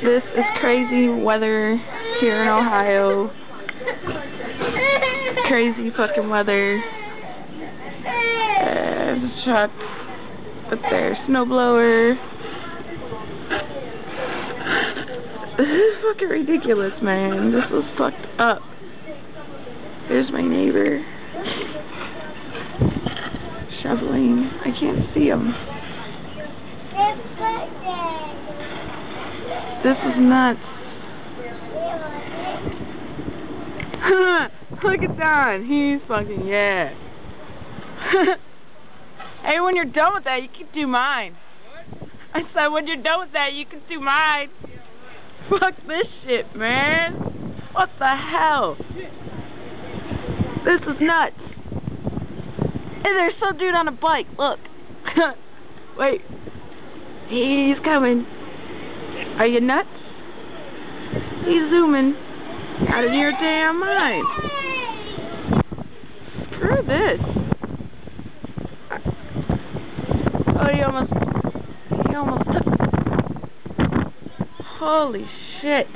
This is crazy weather here in Ohio. Crazy fucking weather. There's a truck up there, snowblower. This is fucking ridiculous, man. This is fucked up. Here's my neighbor shoveling. I can't see him. This is nuts. Look at Don. He's fucking, yeah. Hey, when you're done with that, you can do mine. I said, when you're done with that, you can do mine. Fuck this shit, man. What the hell? This is nuts. Hey, there's some dude on a bike. Look. Wait. He's coming. Are you nuts? He's zooming. Out of your damn mind. Screw this. Oh, he almost took. Holy shit.